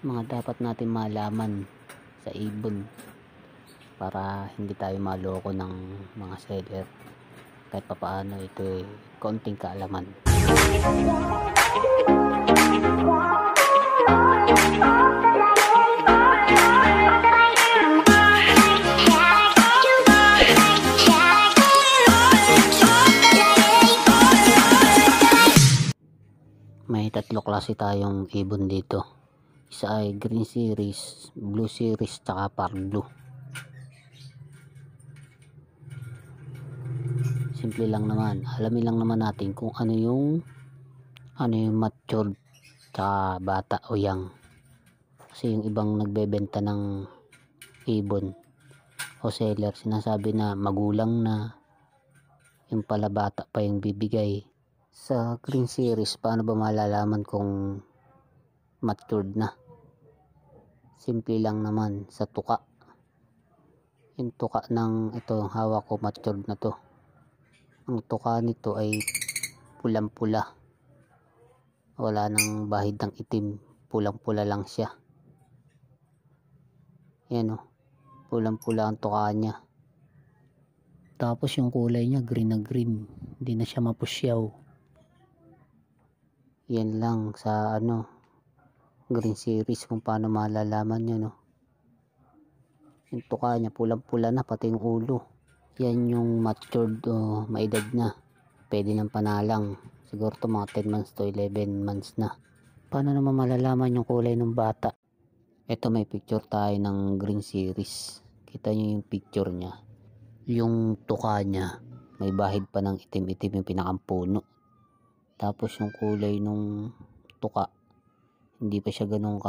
mga dapat natin malaman sa ibon para hindi tayo maloko ng mga seller. Kahit papaano ito konting kaalaman. May tatlo klase tayong ibon dito. Isa ay green series, blue series, tsaka pardo. Simple lang naman, alamin lang naman natin kung ano yung matured tsaka bata o young. Kasi yung ibang nagbebenta ng ibon o seller, sinasabi na magulang na, yung pala bata pa yung bibigay. Sa green series, paano ba malalaman kung matured na? Simple lang naman, sa tuka. Yung tuka ng ito, hawak ko, matured na to. Ang tuka nito ay pulang-pula, wala nang bahid ng itim, pulang-pula lang siya. Yan o, pulang-pula ang tuka niya. Tapos yung kulay niya green na green, hindi na siya mapusyaw. Yan lang sa green series kung paano malalaman nyo, no? Yung tuka niya pulang-pula na, pati yung ulo. Yan yung matured o maedad na, pwede ng panalang. Siguro to mga 10 months to 11 months na. Paano naman malalaman yung kulay ng bata? Ito, may picture tayo ng green series. Kita nyo yung picture niya, yung tuka niya may bahid pa ng itim-itim yung pinakampuno. Tapos yung kulay nung tuka, hindi pa siya ganun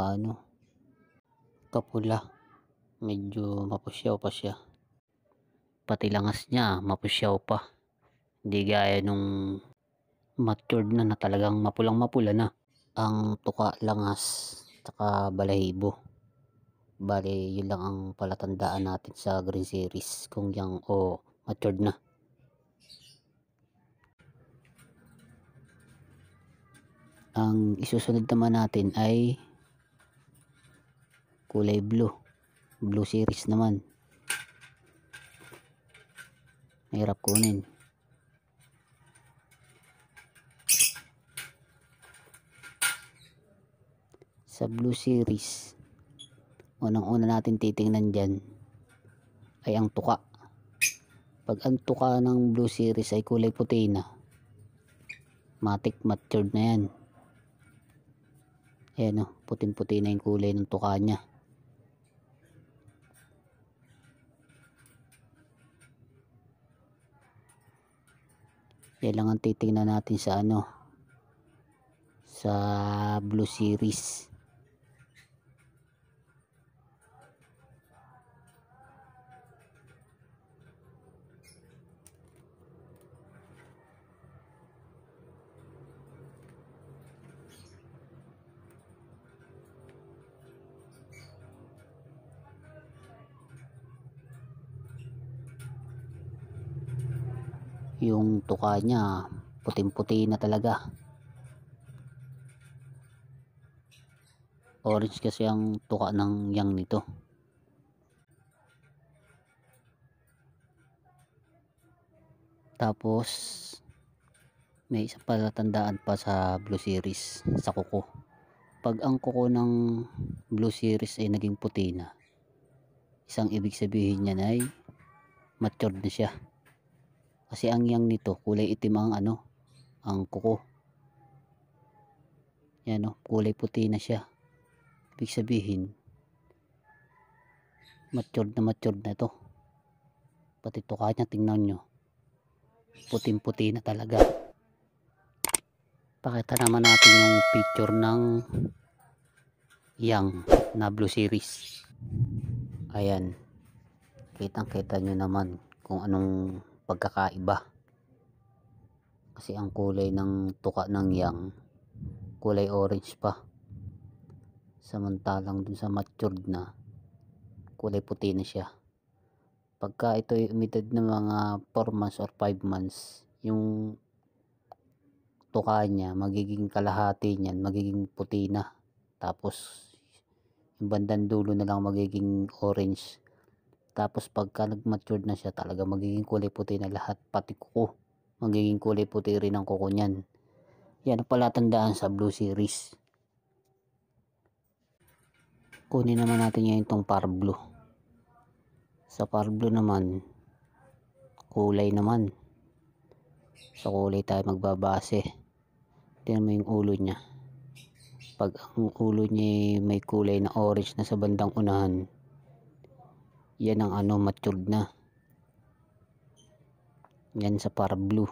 kapula, medyo mapusyaw pa siya. Pati langas niya mapusyaw pa, hindi gaya nung matured na talagang mapulang mapula na. Ang tuka, langas, tsaka balahibo, bale yun lang ang palatandaan natin sa green series kung young o matured na. Ang isusunod naman natin ay kulay blue series naman. Mahirap kunin. Sa blue series, unang-una natin titingnan dyan ay ang tuka. Pag ang tuka ng blue series ay kulay puti na, matik matured na yan. Ayan o, puting-puti na yung kulay ng tuka niya. Yan lang ang titingnan natin sa sa blue series. Yung tuka niya puting-puti na talaga. Orange kasi ang tuka ng young nito. Tapos may isang palatandaan pa sa blue series, sa kuko. Pag ang kuko ng blue series ay naging puti na, isang ibig sabihin niyan ay matured na siya. Kasi ang young nito kulay itim ang kuko. Yan o, kulay puti na siya. Ibig sabihin matured na ito. Pati tuka niya, tingnan nyo, puting puti na talaga. Pakita naman natin yung picture ng young na blue series. Ayan, kitang kita nyo naman kung anong pagkakaiba. Kasi ang kulay ng tuka ng young kulay orange pa, samantalang dun sa matured na kulay puti na siya. Pagka ito ay umidad ng mga 4 months or 5 months, yung tuka niya magiging kalahati niyan, magiging puti na. Tapos yung bandang dulo na lang magiging orange. Tapos pagka nag-matured na siya, talaga magiging kulay puti na lahat, pati kuko magiging kulay puti rin ang kuko niyan. Yan ang palatandaan sa Blue Series. Kunin naman natin ngayon itong Par Blue. Sa Par Blue naman, kulay naman. Sa kulay tayo magbabase. Tingnan mo yung ulo niya. Pag ang ulo niya may kulay na orange na sa bandang unahan, yan ang matured na. Yan sa Par Blue.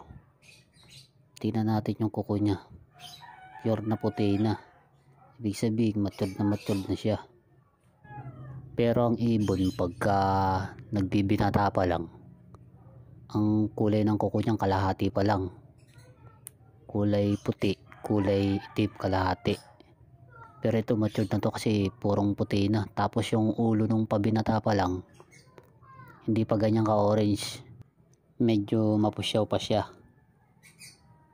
Tingnan natin yung kuko niya. Pure na puti na. Ibig sabihin matured na siya. Pero ang ibon pagka nagbibinata pa lang, ang kulay ng kuko niyang kalahati pa lang. Kulay puti, kulay itim kalahati. Pero ito matured na to kasi purong puti na. Tapos yung ulo nung pabinata pa lang, hindi pa ganyan ka orange. Medyo mapusyaw pa siya.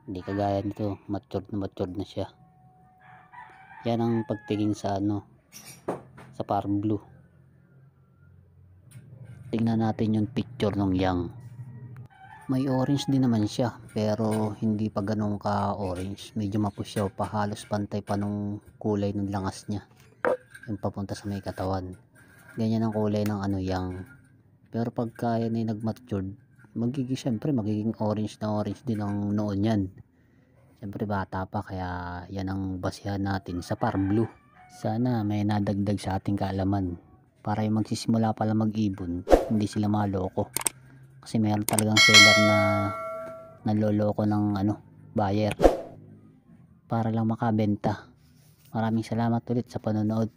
Hindi kagaya nito, matured na siya. Yan ang pagtingin sa sa Par Blue. Tingnan natin yung picture ng young. May orange din naman siya, pero hindi pa ganun ka orange. Medyo mapusyaw pa, halos pantay pa nung kulay ng langas niya, yung papunta sa may katawan. Ganyan ang kulay ng young. Pero pagka yan ay nag-matured, syempre magiging orange din ang noon yan. Syempre bata pa, kaya yan ang basihan natin sa Par Blue. Sana may nadagdag sa ating kaalaman para yung magsisimula pala mag-ibon, hindi sila maloko. Kasi meron talagang seller na naloloko ng buyer para lang makabenta. Maraming salamat ulit sa panonood.